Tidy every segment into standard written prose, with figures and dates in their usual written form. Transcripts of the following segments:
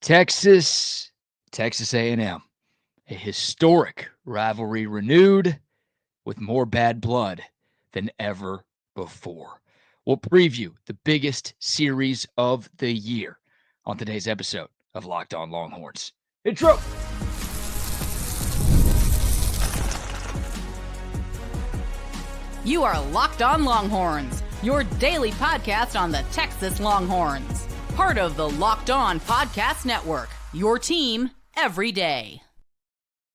Texas A&M, a historic rivalry renewed with more bad blood than ever before. We'll preview the biggest series of the year on today's episode of Locked On Longhorns. Intro! You are Locked On Longhorns, your daily podcast on the Texas Longhorns. Part of the Locked On Podcast Network, your team every day.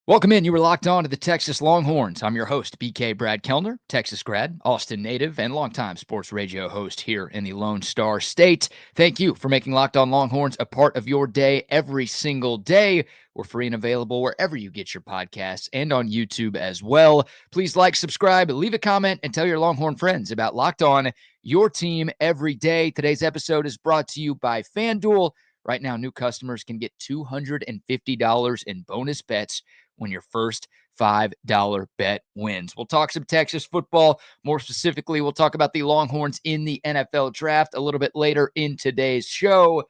Welcome in. You were locked on to the Texas Longhorns. I'm your host, BK Brad Kellner, Texas grad, Austin native, and longtime sports radio host here in the Lone Star State. Thank you for making Locked On Longhorns a part of your day every single day. We're free and available wherever you get your podcasts and on YouTube as well. Please like, subscribe, leave a comment, and tell your Longhorn friends about Locked On, your team every day. Today's episode is brought to you by FanDuel. Right now, new customers can get $250 in bonus bets when your first $5 bet wins. We'll talk some Texas football. More specifically, we'll talk about the Longhorns in the NFL draft a little bit later in today's show.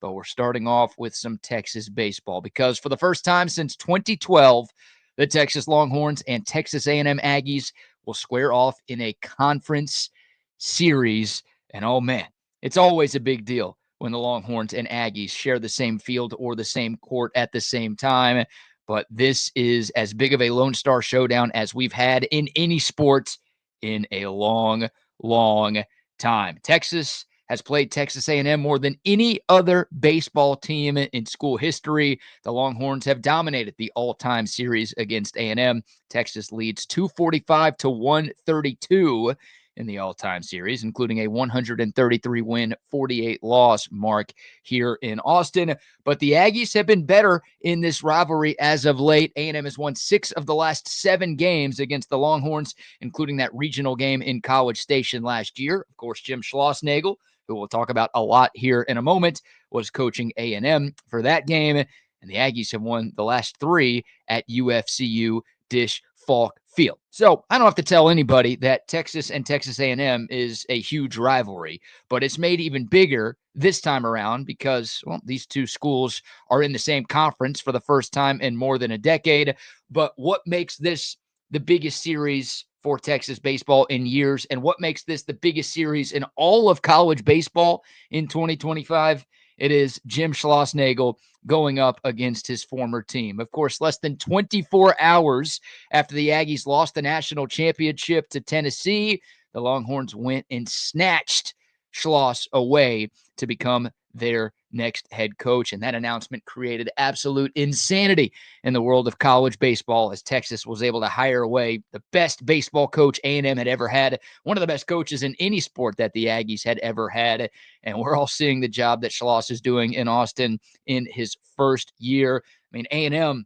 But we're starting off with some Texas baseball because for the first time since 2012, the Texas Longhorns and Texas A&M Aggies will square off in a conference series. And oh man, it's always a big deal when the Longhorns and Aggies share the same field or the same court at the same time. But this is as big of a Lone Star showdown as we've had in any sport in a long, long time. Texas has played Texas A&M more than any other baseball team in school history. The Longhorns have dominated the all-time series against A&M. Texas leads 245 to 132 in the all-time series, including a 133-win, 48-loss mark here in Austin. But the Aggies have been better in this rivalry as of late. A&M has won 6 of the last 7 games against the Longhorns, including that regional game in College Station last year. Of course, Jim Schlossnagle, who we'll talk about a lot here in a moment, was coaching A&M for that game. And the Aggies have won the last 3 at UFCU Dish Falk Field. So I don't have to tell anybody that Texas and Texas A&M is a huge rivalry, but it's made even bigger this time around because, well, these two schools are in the same conference for the first time in more than a decade. But what makes this the biggest series for Texas baseball in years, and what makes this the biggest series in all of college baseball in 2025? It is Jim Schlossnagle going up against his former team. Of course, less than 24 hours after the Aggies lost the national championship to Tennessee, the Longhorns went and snatched Schloss away to become their next head coach. And that announcement created absolute insanity in the world of college baseball as Texas was able to hire away the best baseball coach A&M had ever had, one of the best coaches in any sport that the Aggies had ever had. And we're all seeing the job that Schloss is doing in Austin in his first year. I mean, A&M,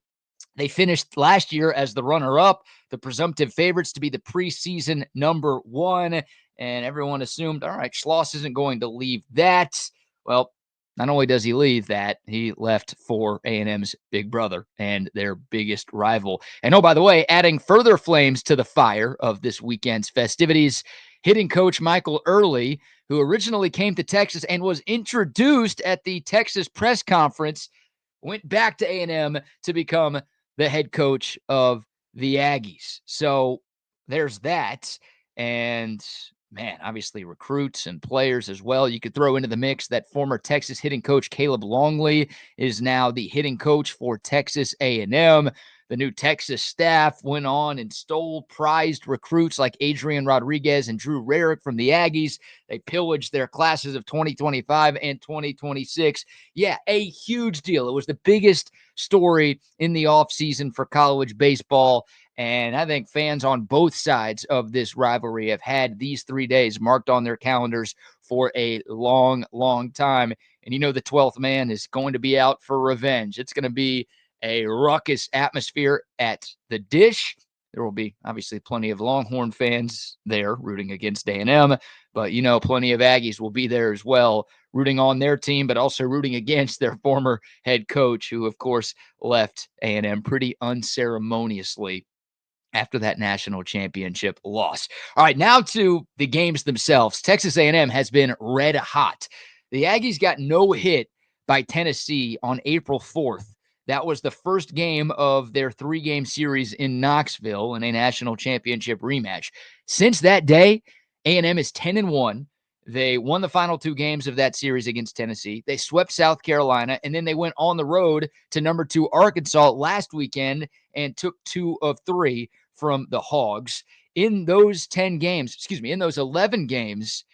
they finished last year as the runner-up, the presumptive favorites to be the preseason number 1. And everyone assumed, all right, Schloss isn't going to leave that. Well, not only does he leave that, he left for A&M's big brother and their biggest rival. And oh, by the way, adding further flames to the fire of this weekend's festivities, hitting coach Michael Early, who originally came to Texas and was introduced at the Texas press conference, went back to A&M to become the head coach of the Aggies. So there's that. And man, obviously recruits and players as well. You could throw into the mix that former Texas hitting coach Caleb Longley is now the hitting coach for Texas A&M. The new Texas staff went on and stole prized recruits like Adrian Rodriguez and Drew Rarick from the Aggies. They pillaged their classes of 2025 and 2026. Yeah, a huge deal. It was the biggest story in the offseason for college baseball. And I think fans on both sides of this rivalry have had these 3 days marked on their calendars for a long, long time. And you know the 12th man is going to be out for revenge. It's going to be a ruckus atmosphere at the Dish. There will be obviously plenty of Longhorn fans there rooting against A&M, but you know plenty of Aggies will be there as well, rooting on their team, but also rooting against their former head coach, who of course left A&M pretty unceremoniously after that national championship loss. All right, now to the games themselves. Texas A&M has been red hot. The Aggies got no hit by Tennessee on April 4th. That was the first game of their 3-game series in Knoxville in a national championship rematch. Since that day, A&M is 10-1. They won the final 2 games of that series against Tennessee. They swept South Carolina, and then they went on the road to number 2 Arkansas last weekend and took 2 of 3 from the Hogs. In those 11 games,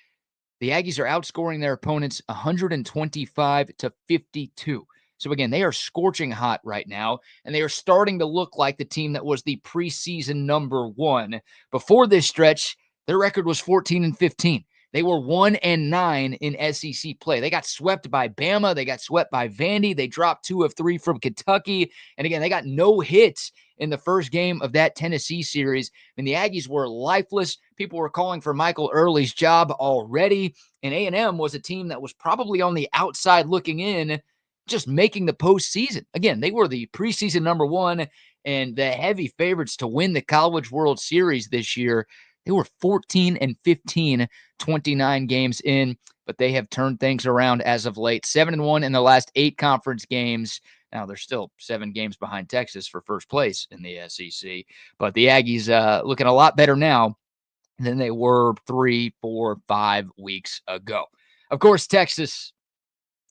the Aggies are outscoring their opponents 125-52. So again, they are scorching hot right now, and they are starting to look like the team that was the preseason number 1. Before this stretch, their record was 14-15. They were 1-9 in SEC play. They got swept by Bama. They got swept by Vandy. They dropped 2 of 3 from Kentucky. And again, they got no hits in the first game of that Tennessee series. I mean, the Aggies were lifeless. People were calling for Michael Early's job already. And A&M was a team that was probably on the outside looking in, just making the postseason. Again, they were the preseason number 1 and the heavy favorites to win the College World Series this year. They were 14-15, 29 games in, but they have turned things around as of late. 7-1 in the last 8 conference games. Now, they're still 7 games behind Texas for first place in the SEC, but the Aggies looking a lot better now than they were 3, 4, 5 weeks ago. Of course, Texas,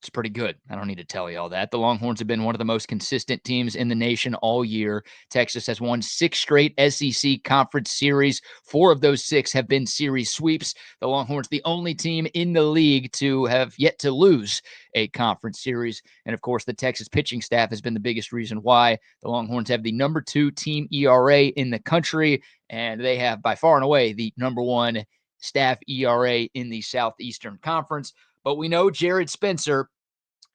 it's pretty good. I don't need to tell you all that. The Longhorns have been one of the most consistent teams in the nation all year. Texas has won 6 straight SEC conference series. 4 of those 6 have been series sweeps. The Longhorns, the only team in the league to have yet to lose a conference series. And of course, the Texas pitching staff has been the biggest reason why the Longhorns have the number 2 team ERA in the country. And they have by far and away the number 1 staff ERA in the Southeastern Conference. But we know Jared Spencer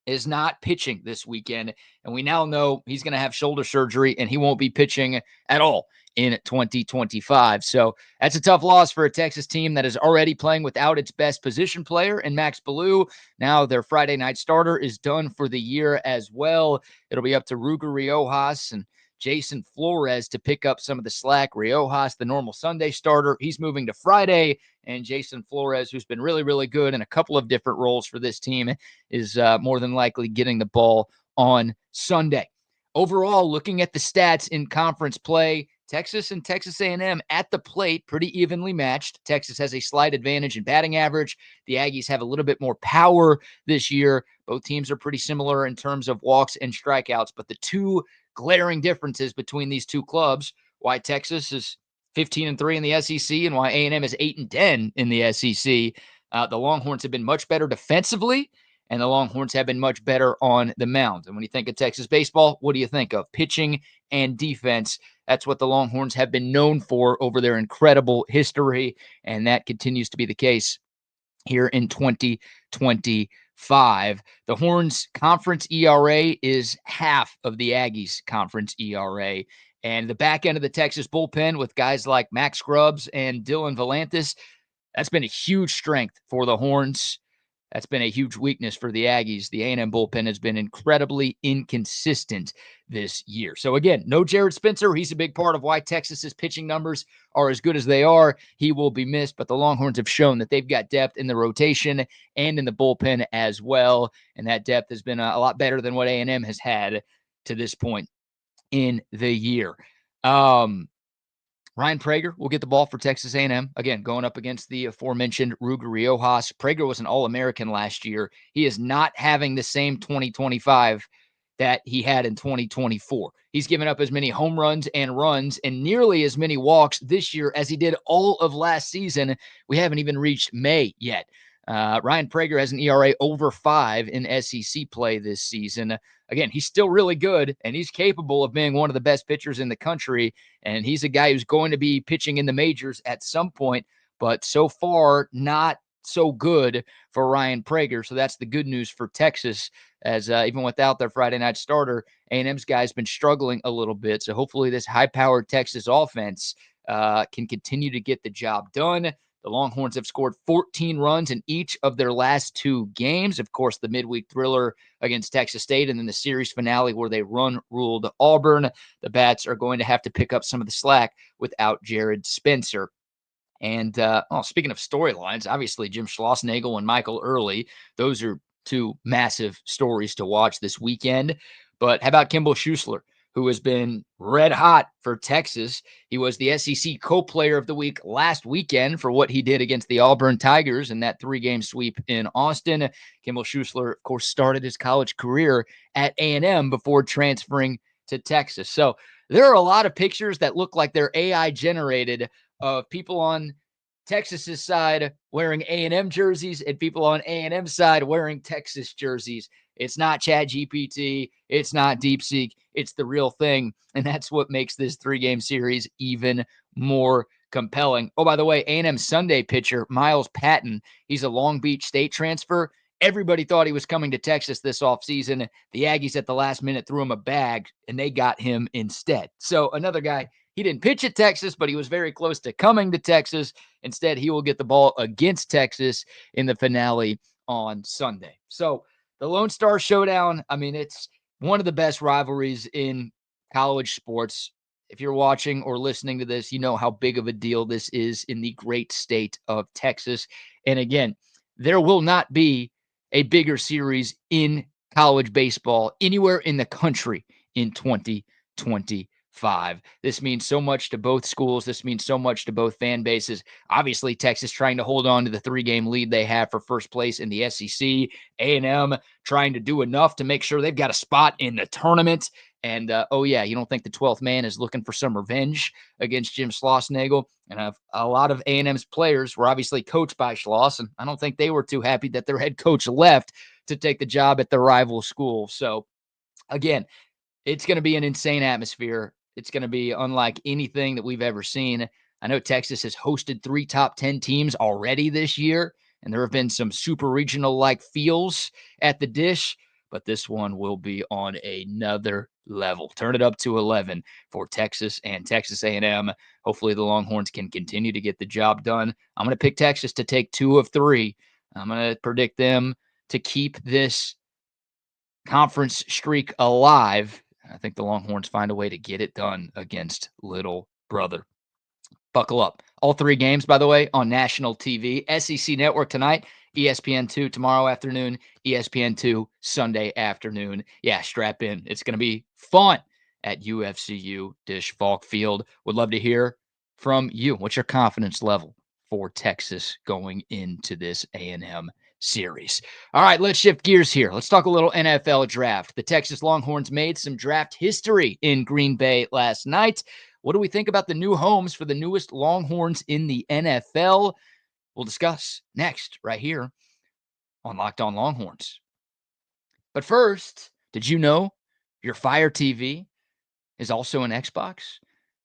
is not pitching this weekend, and we now know he's going to have shoulder surgery, and he won't be pitching at all in 2025. So that's a tough loss for a Texas team that is already playing without its best position player in Max Ballou. Now their Friday night starter is done for the year as well. It'll be up to Ruger Riojas and Jason Flores to pick up some of the slack. Riojas, the normal Sunday starter, he's moving to Friday. And Jason Flores, who's been really, really good in a couple of different roles for this team, is more than likely getting the ball on Sunday. Overall, looking at the stats in conference play, Texas and Texas A&M at the plate pretty evenly matched. Texas has a slight advantage in batting average. The Aggies have a little bit more power this year. Both teams are pretty similar in terms of walks and strikeouts, but the 2 glaring differences between these 2 clubs, why Texas is 15-3 in the SEC and why A&M is 8-10 in the SEC. The Longhorns have been much better defensively, and the Longhorns have been much better on the mound. And when you think of Texas baseball, what do you think of? Pitching and defense. That's what the Longhorns have been known for over their incredible history, and that continues to be the case here in 2025. The Horns' conference ERA is half of the Aggies' conference ERA. And the back end of the Texas bullpen with guys like Max Scrubs and Dylan Volantis, that's been a huge strength for the Horns. That's been a huge weakness for the Aggies. The A&M bullpen has been incredibly inconsistent this year. So again, no Jared Spencer. He's a big part of why Texas's pitching numbers are as good as they are. He will be missed, but the Longhorns have shown that they've got depth in the rotation and in the bullpen as well. And that depth has been a lot better than what A&M has had to this point in the year. Ryan Prager will get the ball for Texas A&M. Again, going up against the aforementioned Ruger Riojas. Prager was an All-American last year. He is not having the same 2025 that he had in 2024. He's given up as many home runs and runs and nearly as many walks this year as he did all of last season. We haven't even reached May yet. Ryan Prager has an ERA over 5 in SEC play this season. Again, he's still really good, and he's capable of being one of the best pitchers in the country, and he's a guy who's going to be pitching in the majors at some point, but so far, not so good for Ryan Prager. So that's the good news for Texas, as even without their Friday night starter, A&M's guy's been struggling a little bit. So hopefully this high-powered Texas offense can continue to get the job done. The Longhorns have scored 14 runs in each of their last 2 games. Of course, the midweek thriller against Texas State and then the series finale where they ruled Auburn. The Bats are going to have to pick up some of the slack without Jared Spencer. And speaking of storylines, obviously Jim Schlossnagle and Michael Early, those are two massive stories to watch this weekend. But how about Kimball Schuessler, who has been red hot for Texas? He was the SEC co-player of the week last weekend for what he did against the Auburn Tigers in that 3-game sweep in Austin. Kimball Schuessler, of course, started his college career at A&M before transferring to Texas. So there are a lot of pictures that look like they're AI generated of people on Texas's side wearing A&M jerseys and people on A&M's side wearing Texas jerseys. It's not ChatGPT. It's not DeepSeek. It's the real thing. And that's what makes this 3-game series even more compelling. Oh, by the way, A&M Sunday pitcher Miles Patton, he's a Long Beach State transfer. Everybody thought he was coming to Texas this offseason. The Aggies at the last minute threw him a bag, and they got him instead. So another guy, he didn't pitch at Texas, but he was very close to coming to Texas. Instead, he will get the ball against Texas in the finale on Sunday. So the Lone Star Showdown, I mean, it's one of the best rivalries in college sports. If you're watching or listening to this, you know how big of a deal this is in the great state of Texas. And again, there will not be a bigger series in college baseball anywhere in the country in 2025. This means so much to both schools. This means so much to both fan bases. Obviously, Texas trying to hold on to the 3-game lead they have for first place in the SEC. A&M trying to do enough to make sure they've got a spot in the tournament. And, oh, yeah, you don't think the 12th man is looking for some revenge against Jim Schlossnagle? And a lot of A&M's players were obviously coached by Schloss, and I don't think they were too happy that their head coach left to take the job at the rival school. So, again, it's going to be an insane atmosphere. It's going to be unlike anything that we've ever seen. I know Texas has hosted 3 top 10 teams already this year, and there have been some super regional-like feels at the Dish, but this one will be on another level. Turn it up to 11 for Texas and Texas A&M. Hopefully the Longhorns can continue to get the job done. I'm going to pick Texas to take 2 of 3. I'm going to predict them to keep this conference streak alive. I think the Longhorns find a way to get it done against Little Brother. Buckle up. All 3 games, by the way, on national TV. SEC Network tonight, ESPN2 tomorrow afternoon, ESPN2 Sunday afternoon. Yeah, strap in. It's going to be fun at UFCU Dish Falk Field. Would love to hear from you. What's your confidence level for Texas going into this A&M series? All right, let's shift gears here. Let's talk a little NFL draft. The Texas Longhorns made some draft history in Green Bay last night. What do we think about the new homes for the newest Longhorns in the NFL? We'll discuss next right here on Locked On Longhorns. But first, did you know your Fire TV is also an Xbox?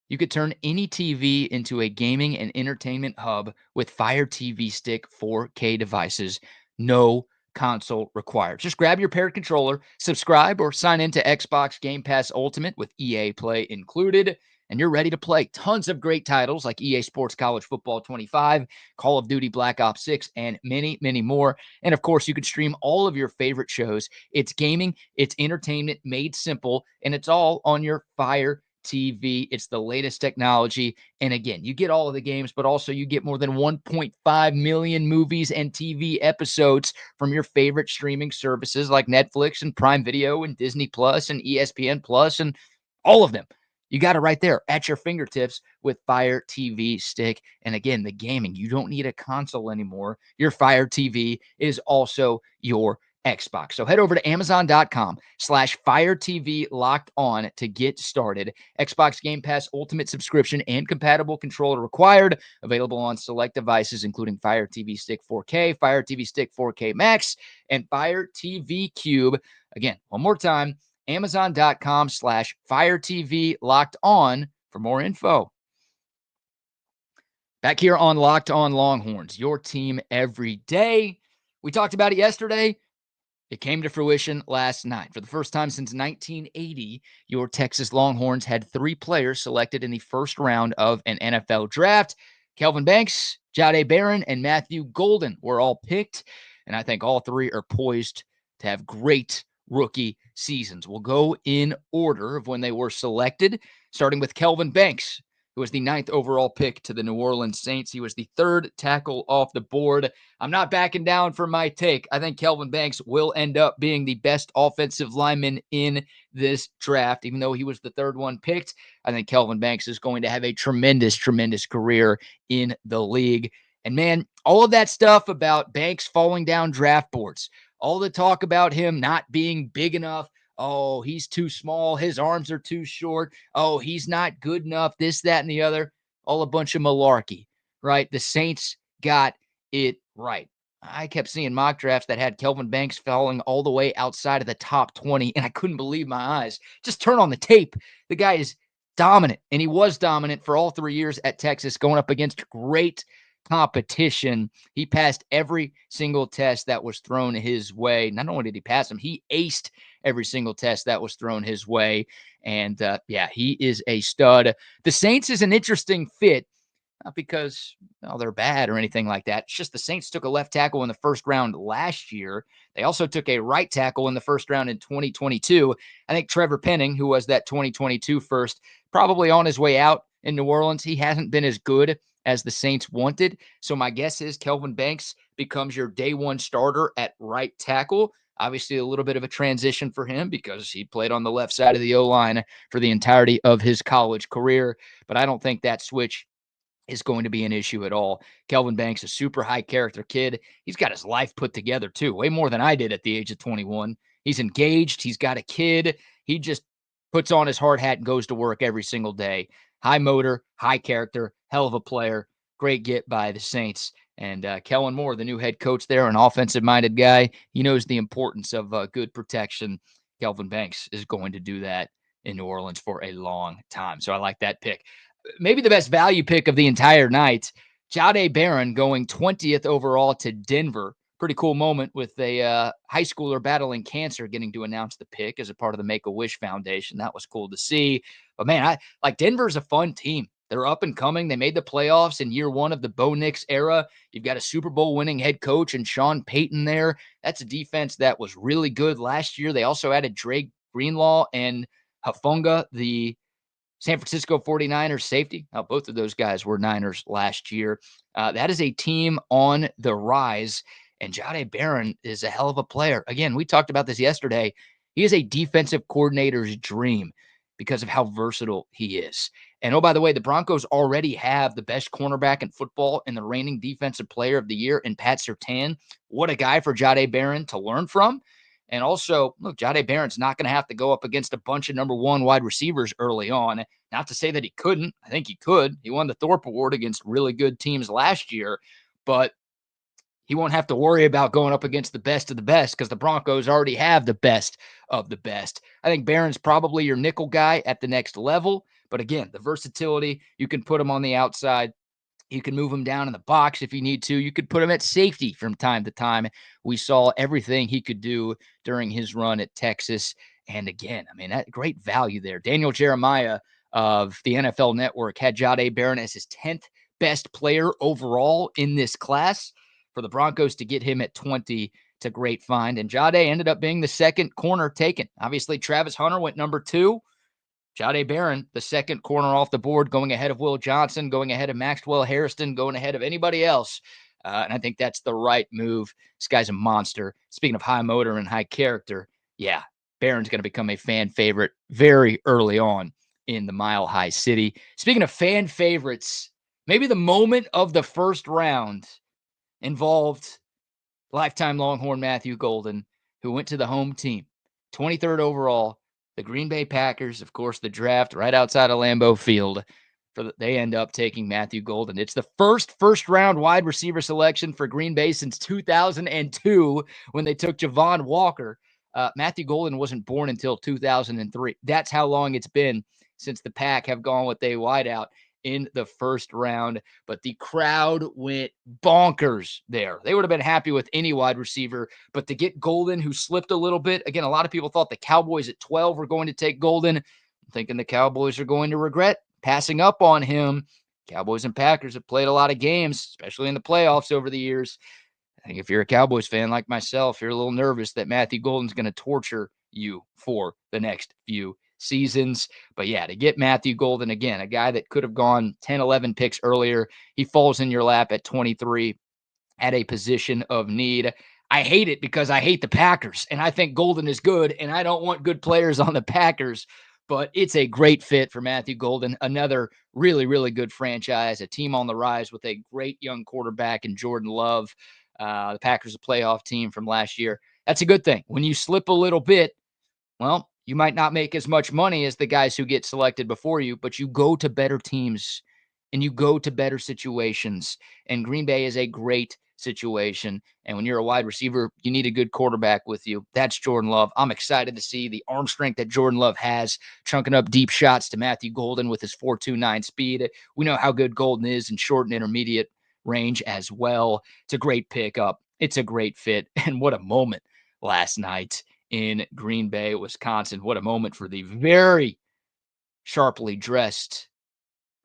You could turn any TV into a gaming and entertainment hub with Fire TV Stick 4K devices. No console required. Just grab your paired controller, subscribe, or sign into Xbox Game Pass Ultimate with EA Play included, and you're ready to play. Tons of great titles like EA Sports College Football 25, Call of Duty Black Ops 6, and many, many more. And of course, you can stream all of your favorite shows. It's gaming, it's entertainment made simple, and it's all on your Fire TV. It's the latest technology. And again, you get all of the games, but also you get more than 1.5 million movies and TV episodes from your favorite streaming services like Netflix and Prime Video and Disney Plus and ESPN Plus and all of them. You got it right there at your fingertips with Fire TV Stick. And again, the gaming, you don't need a console anymore. Your Fire TV is also your Xbox. So head over to Amazon.com/Fire TV Locked On to get started. Xbox Game Pass Ultimate subscription and compatible controller required. Available on select devices, including Fire TV Stick 4K, Fire TV Stick 4K Max, and Fire TV Cube. Again, one more time, Amazon.com/Fire TV Locked On for more info. Back here on Locked On Longhorns, your team every day. We talked about it yesterday. It came to fruition last night. For the first time since 1980, your Texas Longhorns had 3 players selected in the first round of an NFL draft. Kelvin Banks, Jahdae Barron, and Matthew Golden were all picked, and I think all 3 are poised to have great rookie seasons. We'll go in order of when they were selected, starting with Kelvin Banks. who was the 9th overall pick to the New Orleans Saints. He was the 3rd tackle off the board. I'm not backing down from my take. I think Kelvin Banks will end up being the best offensive lineman in this draft. Even though he was the 3rd one picked, I think Kelvin Banks is going to have a tremendous, tremendous career in the league. And man, all of that stuff about Banks falling down draft boards, all the talk about him not being big enough. Oh, he's too small. His arms are too short. Oh, he's not good enough. This, that, and the other. All a bunch of malarkey, right? The Saints got it right. I kept seeing mock drafts that had Kelvin Banks falling all the way outside of the top 20, and I couldn't believe my eyes. Just turn on the tape. The guy is dominant, and he was dominant for all 3 years at Texas, going up against great competition. He passed every single test that was thrown his way. Not only did he pass them, he aced every single test that was thrown his way. And yeah, he is a stud. The Saints is an interesting fit, not because they're bad or anything like that. It's just the Saints took a left tackle in the first round last year. They also took a right tackle in the first round in 2022. I think Trevor Penning, who was that 2022 first, probably on his way out in New Orleans. He hasn't been as good as the Saints wanted. So my guess is Kelvin Banks becomes your day one starter at right tackle. Obviously, a little bit of a transition for him because he played on the left side of the O-line for the entirety of his college career. But I don't think that switch is going to be an issue at all. Kelvin Banks, a super high character kid. He's got his life put together too, way more than I did at the age of 21. He's engaged. He's got a kid. He just puts on his hard hat and goes to work every single day. High motor, high character, hell of a player. Great get by the Saints. And Kellen Moore, the new head coach there, an offensive-minded guy. He knows the importance of good protection. Kelvin Banks is going to do that in New Orleans for a long time. So I like that pick. Maybe the best value pick of the entire night, Jahdae Barron going 20th overall to Denver. Pretty cool moment with a high schooler battling cancer getting to announce the pick as a part of the Make-A-Wish Foundation. That was cool to see. But man, Denver's a fun team. They're up and coming. They made the playoffs in year one of the Bo Nix era. You've got a Super Bowl winning head coach and Sean Payton there. That's a defense that was really good last year. They also added Drake Greenlaw and Hafunga, the San Francisco 49ers safety. Both of those guys were Niners last year. That is a team on the rise, and Jahdae Barron is a hell of a player. Again, we talked about this yesterday. He is a defensive coordinator's dream because of how versatile he is. And oh, by the way, the Broncos already have the best cornerback in football and the reigning defensive player of the year in Pat Surtain. What a guy for Jahdae Barron to learn from. And also, look, Jahdae Barron's not going to have to go up against a bunch of number one wide receivers early on. Not to say that he couldn't. I think he could. He won the Thorpe Award against really good teams last year, but he won't have to worry about going up against the best of the best because the Broncos already have the best of the best. I think Barron's probably your nickel guy at the next level. But again, the versatility, you can put him on the outside. You can move him down in the box if you need to. You could put him at safety from time to time. We saw everything he could do during his run at Texas. And again, I mean, that great value there. Daniel Jeremiah of the NFL Network had Jahdae Barron as his 10th best player overall in this class. For the Broncos to get him at 20, it's a great find. And Jahdae ended up being the second corner taken. Obviously, Travis Hunter went number 2. Jahdae Barron, the second corner off the board, going ahead of Will Johnson, going ahead of Maxwell Harrison, going ahead of anybody else. And I think that's the right move. This guy's a monster. Speaking of high motor and high character, yeah, Barron's going to become a fan favorite very early on in the Mile High City. Speaking of fan favorites, maybe the moment of the first round involved lifetime Longhorn Matthew Golden, who went to the home team, 23rd overall. The Green Bay Packers, of course, the draft right outside of Lambeau Field. They end up taking Matthew Golden. It's the first-round wide receiver selection for Green Bay since 2002 when they took Javon Walker. Matthew Golden wasn't born until 2003. That's how long it's been since the Pack have gone with a wideout in the first round. But the crowd went bonkers there. They would have been happy with any wide receiver, but to get Golden, who slipped a little bit, again, a lot of people thought the Cowboys at 12 were going to take Golden. I'm thinking the Cowboys are going to regret passing up on him. Cowboys and Packers have played a lot of games, especially in the playoffs over the years. I think if you're a Cowboys fan like myself, you're a little nervous that Matthew Golden's going to torture you for the next few seasons. But yeah, to get Matthew Golden again, a guy that could have gone 10, 11 picks earlier, he falls in your lap at 23 at a position of need. I hate it because I hate the Packers, and I think Golden is good, and I don't want good players on the Packers, but it's a great fit for Matthew Golden. Another really, really good franchise, a team on the rise with a great young quarterback in Jordan Love. The Packers, a playoff team from last year. That's a good thing. When you slip a little bit, well, you might not make as much money as the guys who get selected before you, but you go to better teams and you go to better situations. And Green Bay is a great situation. And when you're a wide receiver, you need a good quarterback with you. That's Jordan Love. I'm excited to see the arm strength that Jordan Love has, chunking up deep shots to Matthew Golden with his 4.29 speed. We know how good Golden is in short and intermediate range as well. It's a great pickup. It's a great fit. And what a moment last night in Green Bay, Wisconsin. What a moment for the very sharply dressed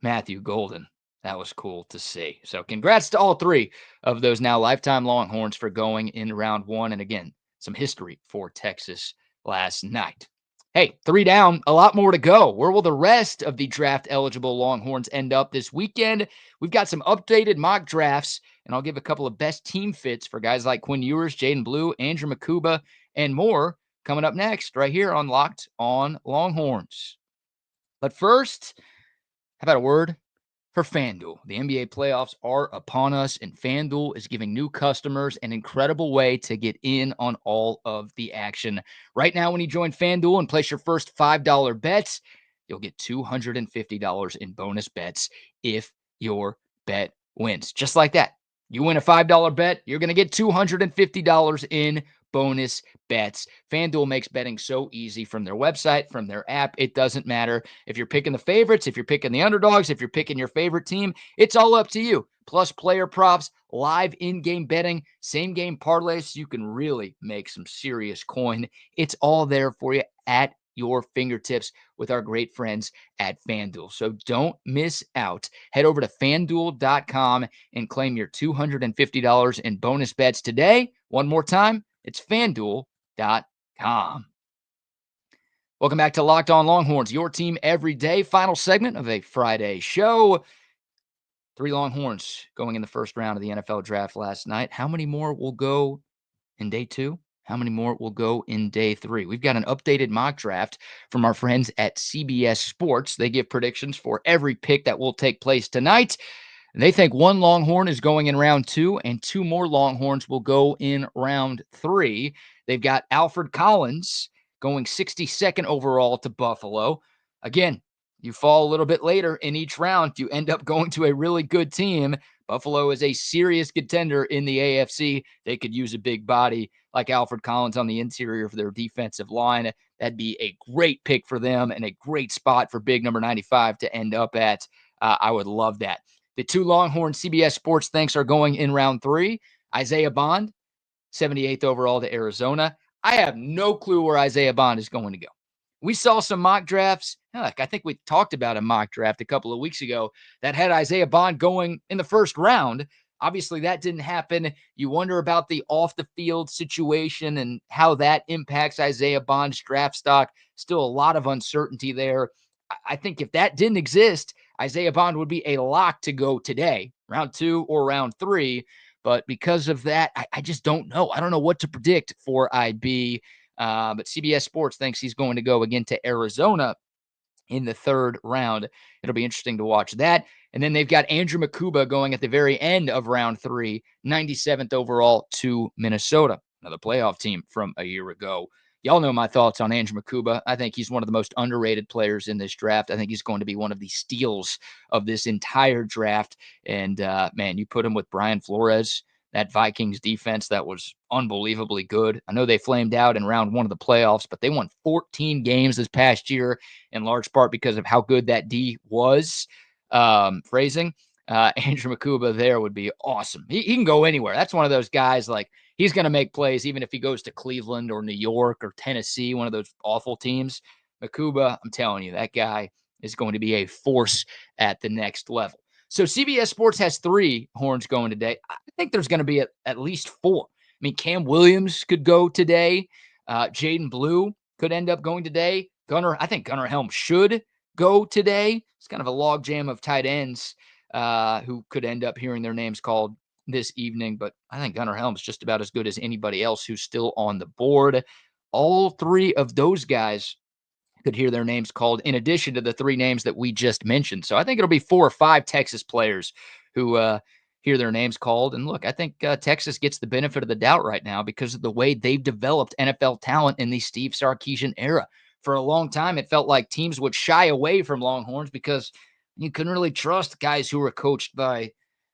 Matthew Golden. That was cool to see. So congrats to all three of those now lifetime Longhorns for going in round one. And again, some history for Texas last night. Hey, 3 down, a lot more to go. Where will the rest of the draft eligible Longhorns end up this weekend? We've got some updated mock drafts, and I'll give a couple of best team fits for guys like Quinn Ewers, Jaden Blue, Andrew Makuba, and more coming up next right here on Locked on Longhorns. But first, how about a word for FanDuel? The NBA playoffs are upon us, and FanDuel is giving new customers an incredible way to get in on all of the action. Right now, when you join FanDuel and place your first $5 bets, you'll get $250 in bonus bets if your bet wins. Just like that. You win a $5 bet, you're going to get $250 in bonus bets. FanDuel makes betting so easy from their website, from their app. It doesn't matter if you're picking the favorites, if you're picking the underdogs, if you're picking your favorite team, it's all up to you. Plus player props, live in-game betting, same-game parlays, so you can really make some serious coin. It's all there for you at your fingertips with our great friends at FanDuel. So don't miss out. Head over to FanDuel.com and claim your $250 in bonus bets today. One more time, it's FanDuel.com. Welcome back to Locked On Longhorns, your team every day. Final segment of a Friday show. 3 Longhorns going in the first round of the NFL draft last night. How many more will go in day 2? How many more will go in day 3? We've got an updated mock draft from our friends at CBS Sports. They give predictions for every pick that will take place tonight. And they think 1 Longhorn is going in round 2, and 2 more Longhorns will go in round 3. They've got Alfred Collins going 62nd overall to Buffalo. Again, you fall a little bit later in each round, you end up going to a really good team. Buffalo is a serious contender in the AFC. They could use a big body like Alfred Collins on the interior of their defensive line. That'd be a great pick for them and a great spot for big number 95 to end up at. I would love that. The 2 Longhorn CBS Sports thinks are going in round 3. Isaiah Bond, 78th overall to Arizona. I have no clue where Isaiah Bond is going to go. We saw some mock drafts. Heck, I think we talked about a mock draft a couple of weeks ago that had Isaiah Bond going in the first round. Obviously, that didn't happen. You wonder about the off-the-field situation and how that impacts Isaiah Bond's draft stock. Still a lot of uncertainty there. I think if that didn't exist, Isaiah Bond would be a lock to go today, round 2 or round 3. But because of that, I just don't know. I don't know what to predict for IB. But CBS Sports thinks he's going to go again to Arizona in the 3rd round. It'll be interesting to watch that. And then they've got Andrew Makuba going at the very end of round 3, 97th overall to Minnesota, another playoff team from a year ago. Y'all know my thoughts on Andrew Makuba. I think he's one of the most underrated players in this draft. I think he's going to be one of the steals of this entire draft. And, man, you put him with Brian Flores, that Vikings defense that was unbelievably good. I know they flamed out in round 1 of the playoffs, but they won 14 games this past year in large part because of how good that D was. Andrew Makuba there would be awesome. He can go anywhere. That's one of those guys, like, he's going to make plays even if he goes to Cleveland or New York or Tennessee, one of those awful teams. Makuba, I'm telling you, that guy is going to be a force at the next level. So CBS Sports has 3 horns going today. I think there's going to be at least 4. I mean, Cam Williams could go today. Jaden Blue could end up going today. I think Gunnar Helm should go today. It's kind of a logjam of tight ends who could end up hearing their names called this evening. But I think Gunnar Helm's just about as good as anybody else who's still on the board. All three of those guys could hear their names called in addition to the three names that we just mentioned. So I think it'll be 4 or 5 Texas players who hear their names called. And look, I think Texas gets the benefit of the doubt right now because of the way they've developed NFL talent in the Steve Sarkisian era. For a long time, it felt like teams would shy away from Longhorns because you couldn't really trust guys who were coached by,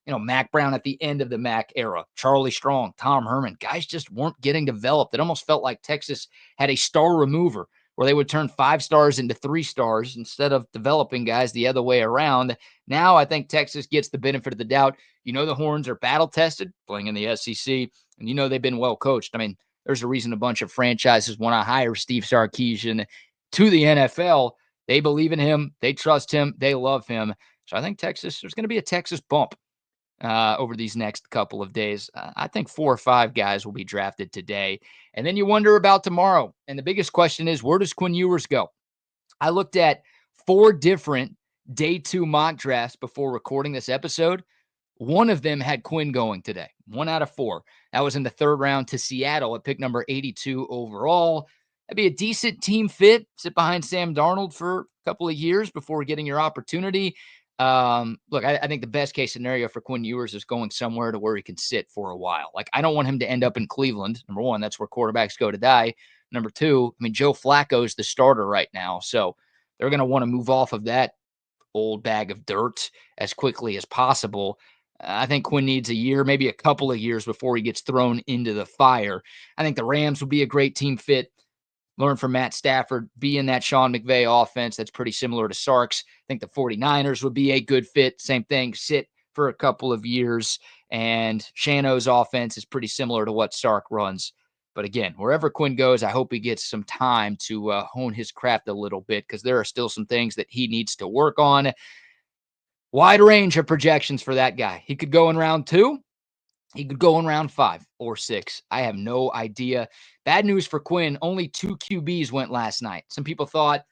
Mac Brown at the end of the Mac era, Charlie Strong, Tom Herman. Guys just weren't getting developed. It almost felt like Texas had a star remover where they would turn 5 stars into 3 stars instead of developing guys the other way around. Now I think Texas gets the benefit of the doubt. The Horns are battle tested playing in the SEC, and they've been well coached. I mean, there's a reason a bunch of franchises want to hire Steve Sarkisian to the NFL. They believe in him. They trust him. They love him. So I think there's going to be a Texas bump over these next couple of days. I think 4 or 5 guys will be drafted today. And then you wonder about tomorrow. And the biggest question is, where does Quinn Ewers go? I looked at 4 different day 2 mock drafts before recording this episode. One of them had Quinn going today. 1 out of 4. That was in the 3rd round to Seattle at pick number 82 overall. That'd be a decent team fit. Sit behind Sam Darnold for a couple of years before getting your opportunity. Look, I think the best case scenario for Quinn Ewers is going somewhere to where he can sit for a while. Like, I don't want him to end up in Cleveland. Number 1, that's where quarterbacks go to die. Number 2, Joe Flacco is the starter right now. So they're going to want to move off of that old bag of dirt as quickly as possible. I think Quinn needs a year, maybe a couple of years before he gets thrown into the fire. I think the Rams would be a great team fit. Learn from Matt Stafford, be in that Sean McVay offense that's pretty similar to Sark's. I think the 49ers would be a good fit. Same thing, sit for a couple of years. And Shano's offense is pretty similar to what Sark runs. But again, wherever Quinn goes, I hope he gets some time to hone his craft a little bit because there are still some things that he needs to work on. Wide range of projections for that guy. He could go in round 2. He could go in round 5 or 6. I have no idea. Bad news for Quinn. Only 2 QBs went last night. Some people thought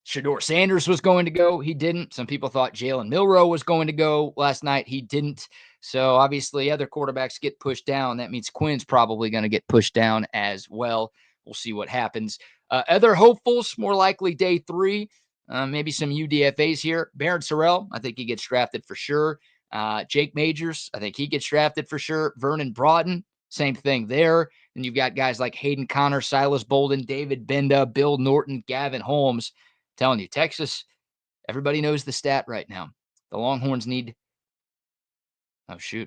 Shedeur Sanders was going to go. He didn't. Some people thought Jalen Milroe was going to go last night. He didn't. So obviously other quarterbacks get pushed down. That means Quinn's probably going to get pushed down as well. We'll see what happens. Other hopefuls, more likely day 3. Maybe some UDFAs here. Barrett Sorrell, I think he gets drafted for sure. Jake Majors, I think he gets drafted for sure. Vernon Broughton, same thing there. And you've got guys like Hayden Connor, Silas Bolden, David Benda, Bill Norton, Gavin Holmes. I'm telling you, Texas, everybody knows the stat right now. The Longhorns need,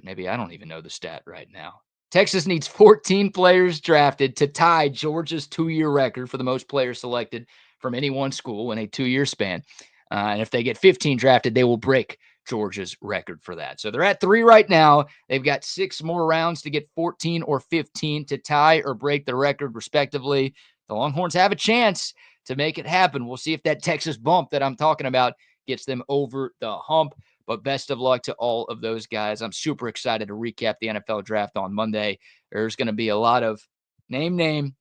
maybe I don't even know the stat right now. Texas needs 14 players drafted to tie Georgia's 2-year record for the most players selected from any one school in a 2-year span. And if they get 15 drafted, they will break Georgia's record for that. So they're at 3 right now. They've got 6 more rounds to get 14 or 15 to tie or break the record, respectively. The Longhorns have a chance to make it happen. We'll see if that Texas bump that I'm talking about gets them over the hump. But best of luck to all of those guys. I'm super excited to recap the NFL draft on Monday. There's going to be a lot of name,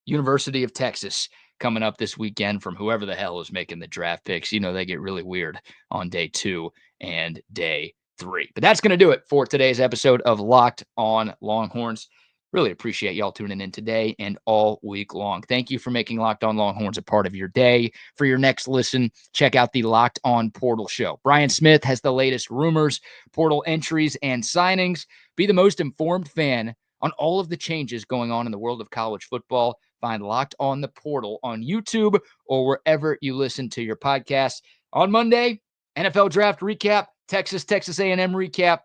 University of Texas coming up this weekend from whoever the hell is making the draft picks. They get really weird on day 2 and day 3. But that's going to do it for today's episode of Locked on Longhorns. Really appreciate y'all tuning in today and all week long. Thank you for making Locked on Longhorns a part of your day. For your next listen, check out the Locked on Portal Show. Brian Smith has the latest rumors, portal entries, and signings. Be the most informed fan on all of the changes going on in the world of college football. Find Locked on the Portal on YouTube or wherever you listen to your podcasts. On Monday, NFL draft recap, Texas A&M recap.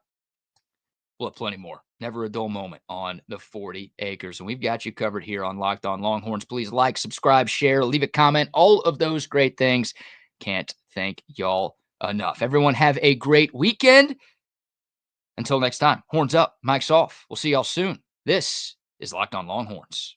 We'll have plenty more. Never a dull moment on the 40 acres. And we've got you covered here on Locked on Longhorns. Please like, subscribe, share, leave a comment. All of those great things. Can't thank y'all enough. Everyone have a great weekend. Until next time, horns up, mic's off. We'll see y'all soon. This is Locked on Longhorns.